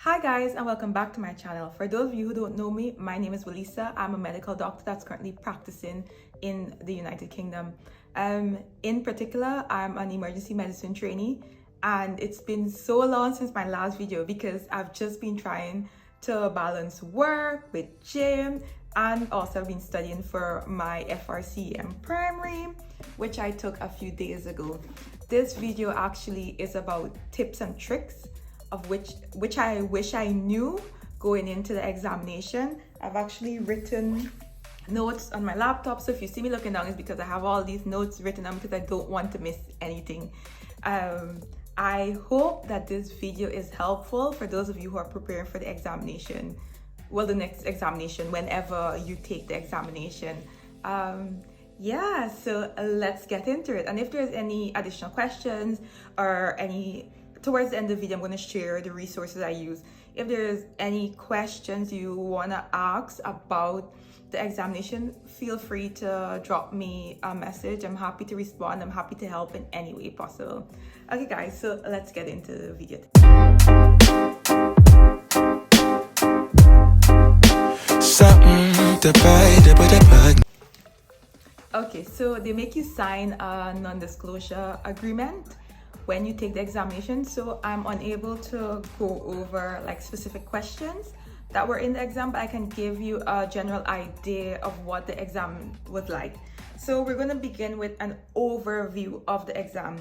Hi guys, and welcome back to my channel. For those of you who don't know me, my name is Walisa. I'm a medical doctor that's currently practicing in the United Kingdom. In particular, I'm an emergency medicine trainee, and it's been so long since my last video because I've just been trying to balance work with gym, and also I've been studying for my FRCEM Primary, which I took a few days ago. This video actually is about tips and tricks of which I wish I knew going into the examination. I've actually written notes on my laptop, so if you see me looking down, it's because I have all these notes written down because I don't want to miss anything. I hope that this video is helpful for those of you who are preparing for the examination, well, the next examination, whenever you take the examination. Yeah, so let's get into it. And if there's any additional questions or towards the end of the video, I'm going to share the resources I use. If there's any questions you want to ask about the examination, feel free to drop me a message. I'm happy to respond. I'm happy to help in any way possible. Okay guys, so let's get into the video. Okay, so they make you sign a non-disclosure agreement when you take the examination, so I'm unable to go over like specific questions that were in the exam, but I can give you a general idea of what the exam was like. So we're going to begin with an overview of the exam.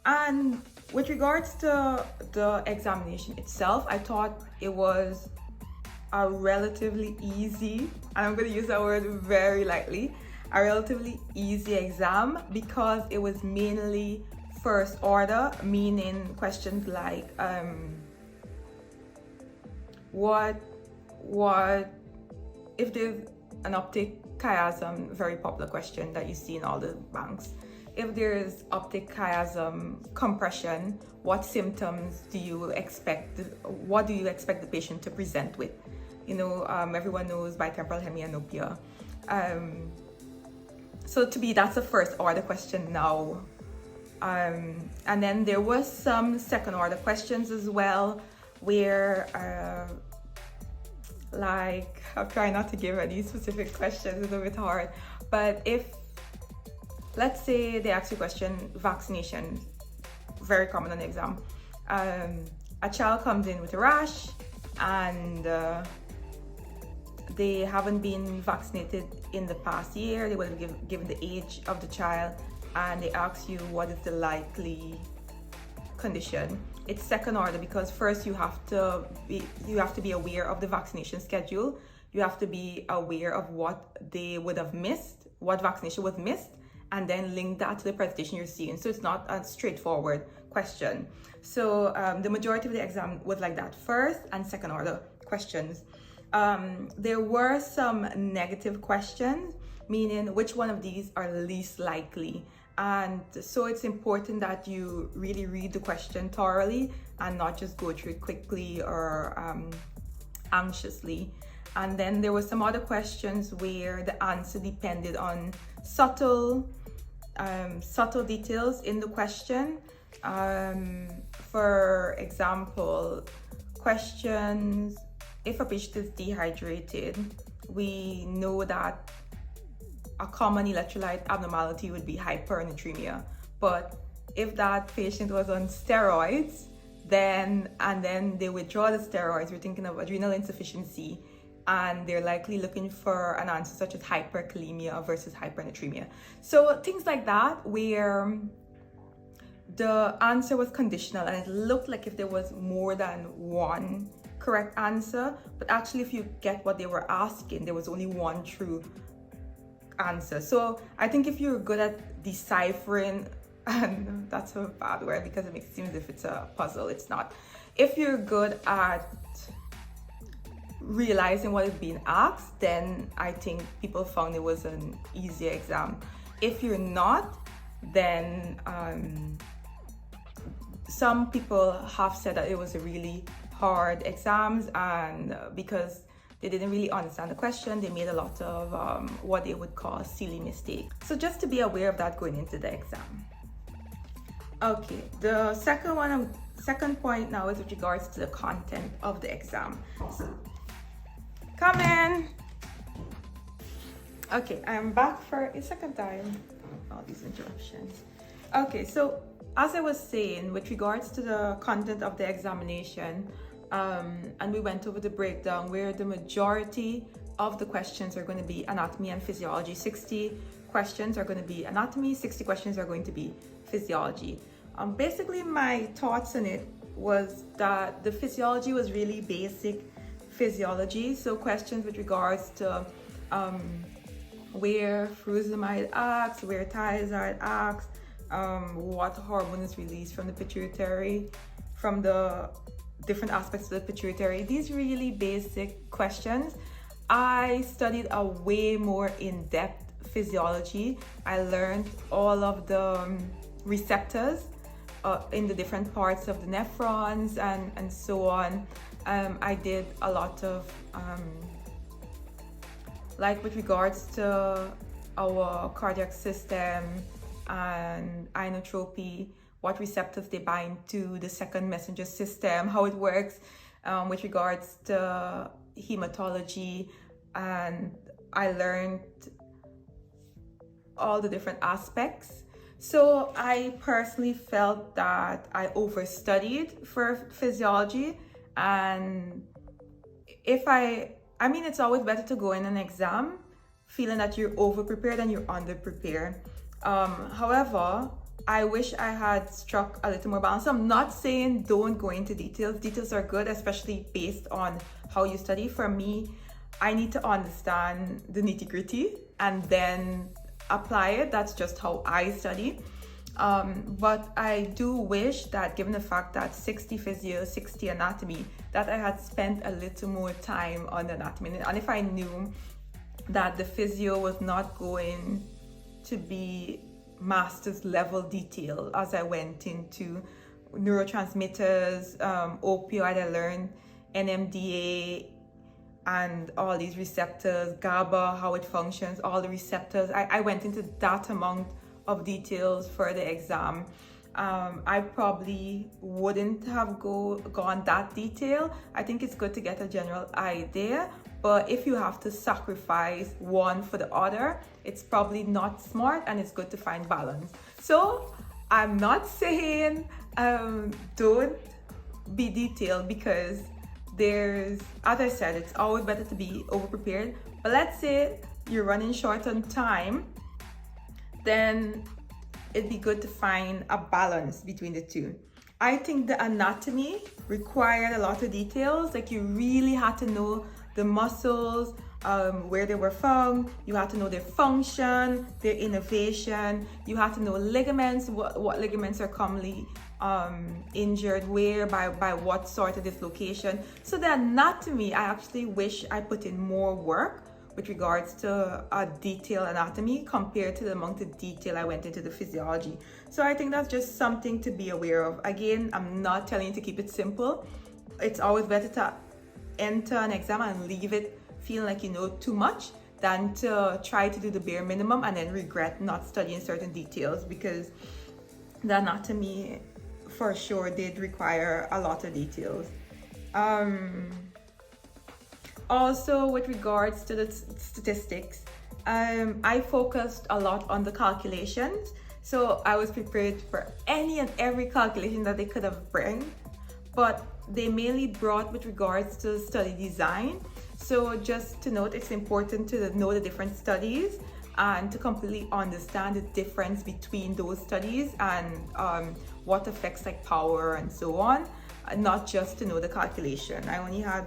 And with regards to the examination itself, I thought it was a relatively easy, and I'm going to use that word very lightly, a relatively easy exam because it was mainly first order, meaning questions like what if there's an optic chiasm, very popular question that you see in all the banks. If there's optic chiasm compression, what symptoms do you expect? What do you expect the patient to present with? You know, everyone knows bitemporal hemianopia. So to me, that's a first order question now. And then there was some second order questions as well, where like, I'm trying not to give any specific questions, it's a bit hard, but if, let's say they ask you a question, vaccination, very common on the exam. A child comes in with a rash and they haven't been vaccinated in the past year. They would have given the age of the child, and they ask you what is the likely condition. It's second order because first you have to be aware of the vaccination schedule. You have to be aware of what they would have missed, what vaccination was missed, and then link that to the presentation you're seeing. So it's not a straightforward question. So the majority of the exam was like that, first and second order questions. There were some negative questions, meaning which one of these are least likely. And so it's important that you really read the question thoroughly and not just go through it quickly or anxiously. And then there were some other questions where the answer depended on subtle details in the question. For example, questions, if a patient is dehydrated, we know that a common electrolyte abnormality would be hypernatremia. But if that patient was on steroids, then they withdraw the steroids, we're thinking of adrenal insufficiency, and they're likely looking for an answer such as hyperkalemia versus hypernatremia. So things like that, where the answer was conditional and it looked like if there was more than one correct answer, but actually if you get what they were asking, there was only one true answer. So I think if you're good at deciphering, and that's a bad word because it makes it seem as if it's a puzzle, it's not. If you're good at realizing what is being asked, then I think people found it was an easy exam. If you're not, then some people have said that it was a really hard exams, and because they didn't really understand the question, they made a lot of what they would call silly mistakes. So just to be aware of that going into the exam. Okay, the second one second point now is with regards to the content of the exam. So, come in. Okay, I'm back for a second time. All these interruptions. Okay, so as I was saying, with regards to the content of the examination, and we went over the breakdown where the majority of the questions are going to be anatomy and physiology. 60 questions are going to be anatomy, 60 questions are going to be physiology. Basically, my thoughts on it was that the physiology was really basic physiology. So questions with regards to where furosemide acts, where thiazide acts, what hormone is released from the pituitary, from the different aspects of the pituitary. These really basic questions. I studied a way more in-depth physiology. I learned all of the receptors in the different parts of the nephrons and so on. I did a lot of like with regards to our cardiac system and inotropy, what receptors they bind to, the second messenger system, how it works, with regards to hematology, and I learned all the different aspects. So I personally felt that I overstudied for physiology, and I mean, it's always better to go in an exam feeling that you're over-prepared than you're under-prepared. However, I wish I had struck a little more balance. I'm not saying don't go into details. Details are good, especially based on how you study. For me, I need to understand the nitty-gritty and then apply it. That's just how I study. But I do wish that, given the fact that 60 physio, 60 anatomy, that I had spent a little more time on the anatomy. And if I knew that the physio was not going to be master's level detail as I went into neurotransmitters, opioid, I learned NMDA and all these receptors, GABA, how it functions, all the receptors. I went into that amount of details for the exam. I probably wouldn't have gone that detail. I think it's good to get a general idea, but if you have to sacrifice one for the other, it's probably not smart, and it's good to find balance. So I'm not saying don't be detailed, because as I said, it's always better to be over-prepared. But let's say you're running short on time, then it'd be good to find a balance between the two. I think the anatomy required a lot of details. Like, you really had to know the muscles, where they were found. You had to know their function, their innervation. You had to know ligaments, what ligaments are commonly injured where, by what sort of dislocation. So the anatomy, I actually wish I put in more work with regards to a detailed anatomy compared to the amount of detail I went into the physiology. So I think that's just something to be aware of. Again, I'm not telling you to keep it simple. It's always better to enter an exam and leave it feeling like you know too much than to try to do the bare minimum and then regret not studying certain details, because the anatomy for sure did require a lot of details. Also, with regards to the statistics, I focused a lot on the calculations. So I was prepared for any and every calculation that they could have bring, but they mainly brought with regards to study design. So just to note, it's important to know the different studies and to completely understand the difference between those studies and what affects like power and so on, not just to know the calculation. I only had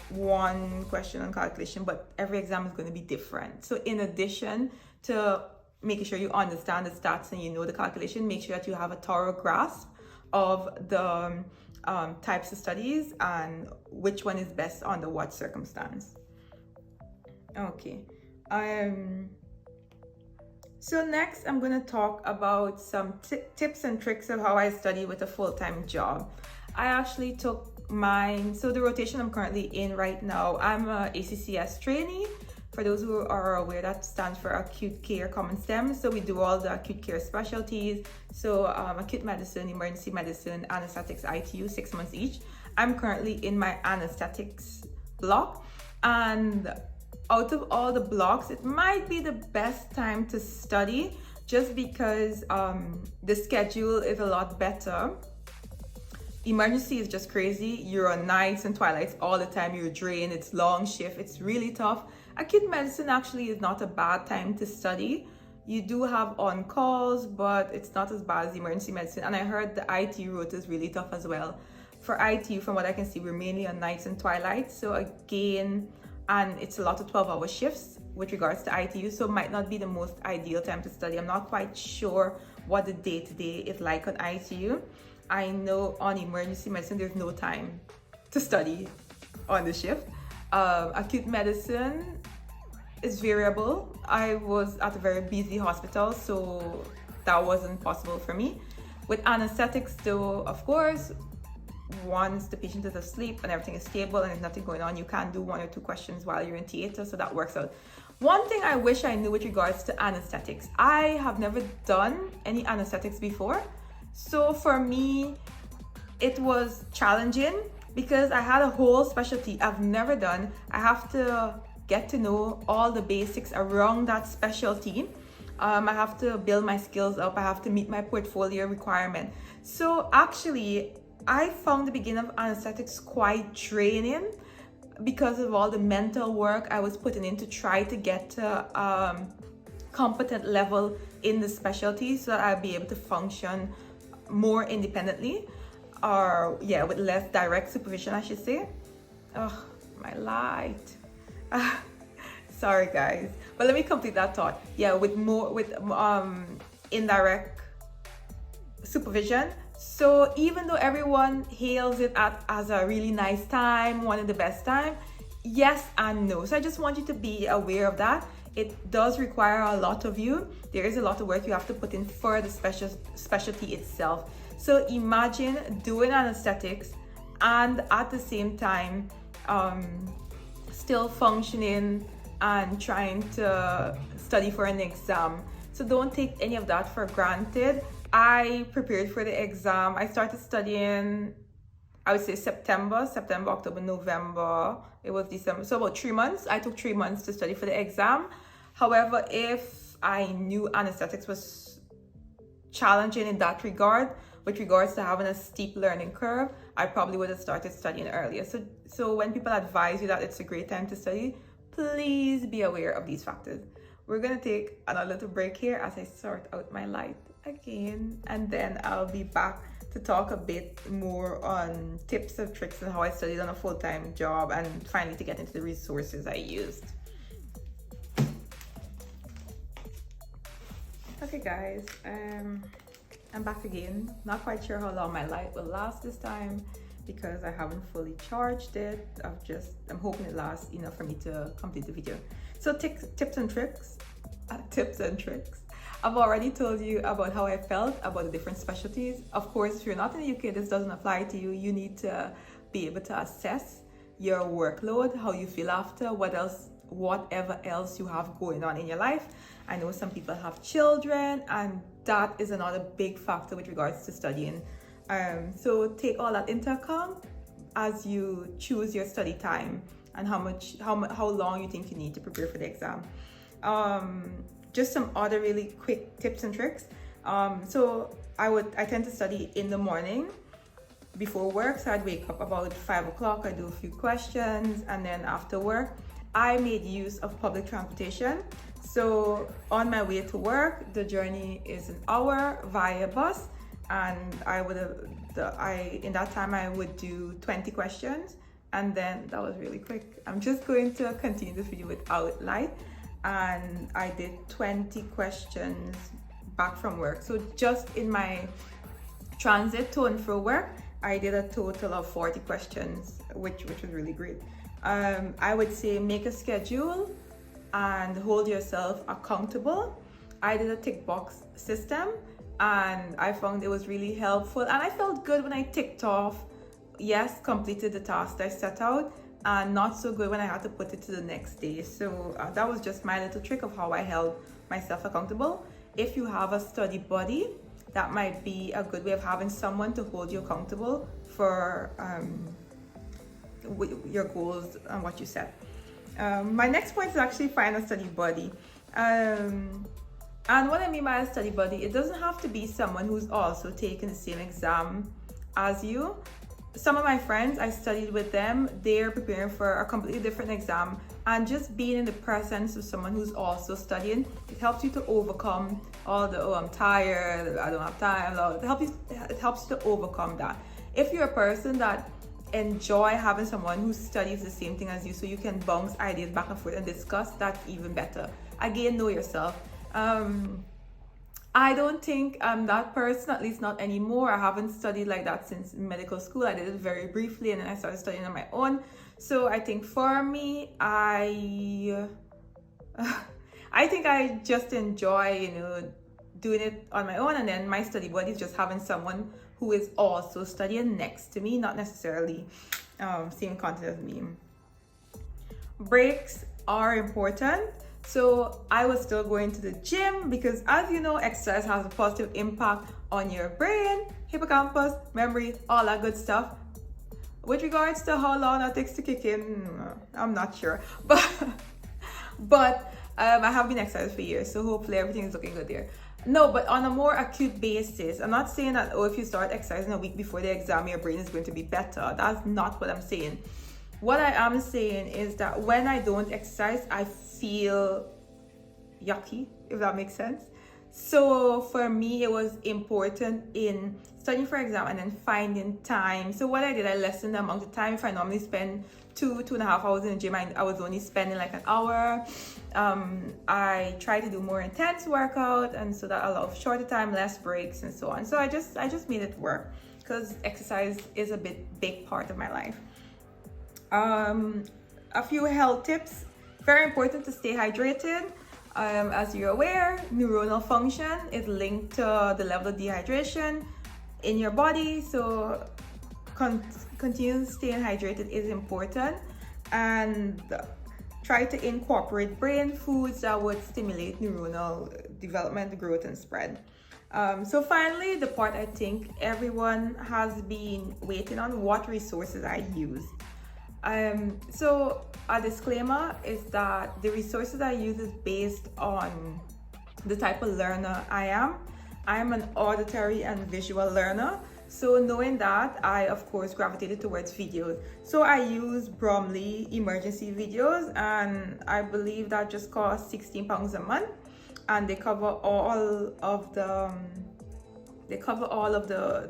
one question on calculation, but every exam is going to be different. So in addition to making sure you understand the stats and you know the calculation, make sure that you have a thorough grasp of the types of studies and which one is best under what circumstance. Okay. So next I'm going to talk about some tips and tricks of how I study with a full-time job. I actually took mine, so the rotation I'm currently in right now, I'm a ACCS trainee. For those who are aware, that stands for acute care common STEM. So we do all the acute care specialties. So acute medicine, emergency medicine, anesthetics, ITU, 6 months each. I'm currently in my anesthetics block, and out of all the blocks, it might be the best time to study just because the schedule is a lot better. Emergency is just crazy. You're on nights and twilights all the time. You're drained. It's long shift. It's really tough. Acute medicine actually is not a bad time to study. You do have on calls, but it's not as bad as emergency medicine. And I heard the ITU route is really tough as well. For ITU, from what I can see, we're mainly on nights and twilights. So again, and it's a lot of 12-hour shifts with regards to ITU. So it might not be the most ideal time to study. I'm not quite sure what the day-to-day is like on ITU. I know on emergency medicine, there's no time to study on the shift. Acute medicine is variable. I was at a very busy hospital, so that wasn't possible for me. With anesthetics though, of course, once the patient is asleep and everything is stable and there's nothing going on, you can do 1 or 2 questions while you're in theater, so that works out. One thing I wish I knew with regards to anesthetics, I have never done any anesthetics before. So for me, it was challenging because I had a whole specialty I've never done. I have to get to know all the basics around that specialty. I have to build my skills up. I have to meet my portfolio requirement. So actually, I found the beginning of anesthetics quite draining because of all the mental work I was putting in to try to get to competent level in the specialty so that I'll be able to function more independently, or with less direct supervision, I should say. Oh, my light. Sorry guys, but let me complete that thought. With indirect supervision. So even though everyone hails it as a really nice time, one of the best time, yes and no. So I just want you to be aware of that. It does require a lot of you. There is a lot of work you have to put in for the specialty itself. So imagine doing anesthetics and at the same time still functioning and trying to study for an exam. So don't take any of that for granted. I prepared for the exam. I started studying, I would say September, October, November. It was December. So about 3 months. I took 3 months to study for the exam. However, if I knew anesthetics was challenging in that regard, with regards to having a steep learning curve, I probably would have started studying earlier. So when people advise you that it's a great time to study, please be aware of these factors. We're gonna take another little break here as I sort out my light again, and then I'll be back to talk a bit more on tips and tricks and how I studied on a full-time job, and finally to get into the resources I used. Okay guys, I'm back again. Not quite sure how long my light will last this time because I haven't fully charged it. I'm hoping it lasts enough for me to complete the video. So tips and tricks. I've already told you about how I felt about the different specialties. Of course, if you're not in the UK, this doesn't apply to you. You need to be able to assess your workload, how you feel after, whatever else you have going on in your life. I know some people have children, and that is another big factor with regards to studying. So take all that into account as you choose your study time and how long you think you need to prepare for the exam. Just some other really quick tips and tricks. So I tend to study in the morning before work. So I'd wake up about 5 o'clock, I do a few questions, and then after work, I made use of public transportation. So on my way to work, the journey is an hour via bus, and in that time I would do 20 questions, and then that was really quick. I'm just going to continue this video without light, and I did 20 questions back from work. So just in my transit to and fro work, I did a total of 40 questions, which was really great. I would say make a schedule and hold yourself accountable. I did a tick box system and I found it was really helpful, and I felt good when I ticked off, yes, completed the task I set out, and not so good when I had to put it to the next day. So that was just my little trick of how I held myself accountable. If you have a study buddy, that might be a good way of having someone to hold you accountable for your goals and what you set. My next point is actually find a study buddy. And what I mean by a study buddy, it doesn't have to be someone who's also taking the same exam as you. Some of my friends, I studied with them, they're preparing for a completely different exam, and just being in the presence of someone who's also studying, it helps you to overcome all the, oh, I'm tired, I don't have time, it helps you to overcome that. If you're a person that enjoy having someone who studies the same thing as you, so you can bounce ideas back and forth and discuss, that's even better. Again, know yourself. I don't think I'm that person, at least not anymore. I haven't studied like that since medical school. I did it very briefly and then I started studying on my own. So I think for me, I think I just enjoy, doing it on my own, and then my study buddy is just having someone who is also studying next to me, not necessarily same content as me. Breaks are important. So I was still going to the gym because, as you know, exercise has a positive impact on your brain, hippocampus, memory, all that good stuff. With regards to how long that takes to kick in, I'm not sure. But I have been exercising for years, so hopefully everything is looking good there. No, but on a more acute basis, I'm not saying that, if you start exercising a week before the exam, your brain is going to be better. That's not what I'm saying. What I am saying is that when I don't exercise, I feel yucky, if that makes sense. So for me, it was important in studying for exam and then finding time. So what I did, I lessened the amount of time. If I normally spend 2.5 hours in the gym, I was only spending like an hour. I try to do more intense workout, and so that allows shorter time, less breaks, and so on. So I just made it work because exercise is a big part of my life. A few health tips. Very important to stay hydrated. As you're aware, neuronal function is linked to the level of dehydration in your body. So continue staying hydrated is important, and try to incorporate brain foods that would stimulate neuronal development, growth, and spread. So finally, the part I think everyone has been waiting on: what resources I use. So a disclaimer is that the resources I use is based on the type of learner I am. I am an auditory and visual learner. So knowing that, I of course gravitated towards videos. So I use Bromley emergency videos, and I believe that just costs £16 a month, and they cover all of the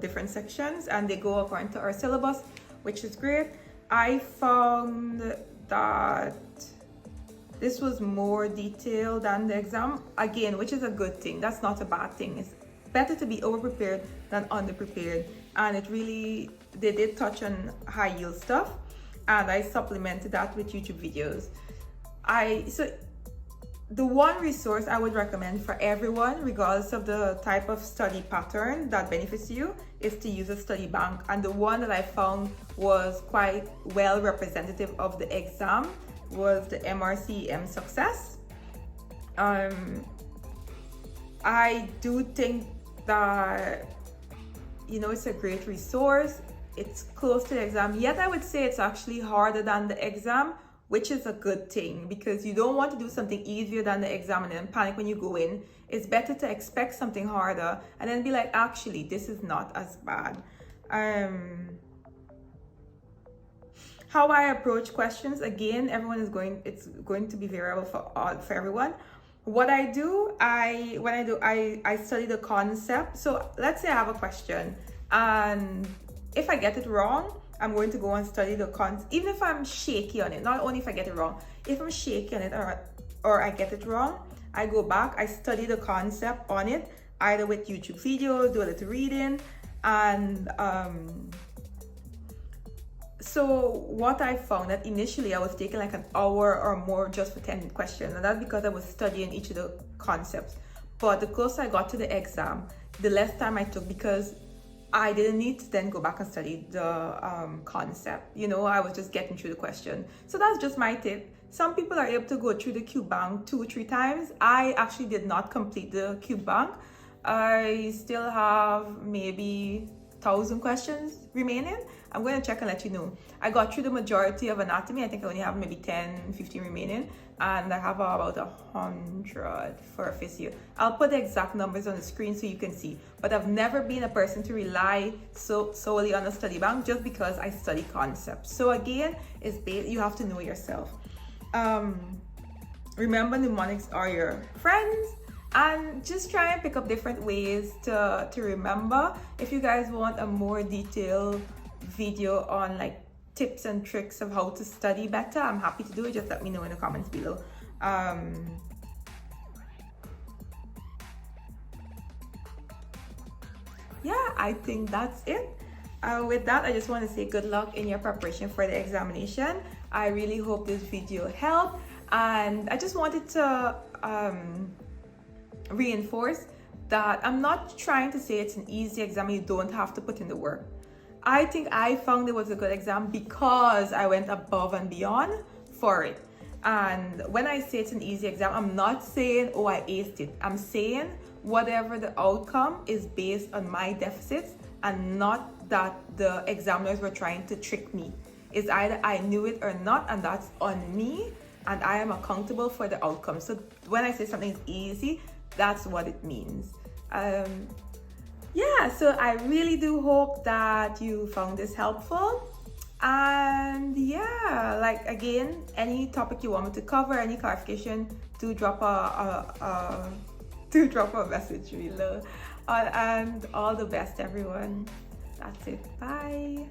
different sections, and they go according to our syllabus, which is great. I found that this was more detailed than the exam, again, which is a good thing. That's not a bad thing. It's better to be over-prepared than under-prepared. And they did touch on high yield stuff, and I supplemented that with YouTube videos. So the one resource I would recommend for everyone, regardless of the type of study pattern that benefits you, is to use a study bank. And the one that I found was quite well representative of the exam was the FRCEM Success. I do think that, it's a great resource. It's close to the exam, yet I would say it's actually harder than the exam, which is a good thing, because you don't want to do something easier than the exam and then panic when you go in. It's better to expect something harder and then be like, actually, this is not as bad. How I approach questions, again, it's going to be variable for everyone. What I do, I study the concept. So let's say I have a question, and if I get it wrong, I'm going to go and study the concept, even if I'm shaky on it. Not only if I get it wrong, if I'm shaky on it or I get it wrong, I go back, I study the concept on it, either with YouTube videos, do a little reading, and so what I found that initially I was taking like an hour or more just for 10 questions, and that's because I was studying each of the concepts. But the closer I got to the exam, the less time I took, because I didn't need to then go back and study the concept. You know, I was just getting through the question. So that's just my tip. Some people are able to go through the cube bank 2 or 3 times. I actually did not complete the cube bank. I still have maybe 1,000 questions remaining. I'm going to check and let you know. I got through the majority of anatomy. I think I only have maybe 10-15 remaining, and I have about 100 for physio. I'll put the exact numbers on the screen so you can see, but I've never been a person to rely solely on a study bank just because I study concepts. So again, you have to know yourself. Remember, mnemonics are your friends, and just try and pick up different ways to remember. If you guys want a more detailed video on like tips and tricks of how to study better, I'm happy to do it. Just let me know in the comments below. Yeah, I think that's it. With that, I just want to say good luck in your preparation for the examination. I really hope this video helped, and I just wanted to reinforce that I'm not trying to say it's an easy exam and you don't have to put in the work. I think I found it was a good exam because I went above and beyond for it. And when I say it's an easy exam, I'm not saying, oh, I aced it. I'm saying whatever the outcome is based on my deficits, and not that the examiners were trying to trick me. It's either I knew it or not, and that's on me, and I am accountable for the outcome. So when I say something is easy, that's what it means. Yeah, so I really do hope that you found this helpful. And yeah, like again, any topic you want me to cover, any clarification, do drop a message below. And all the best, everyone. That's it. Bye.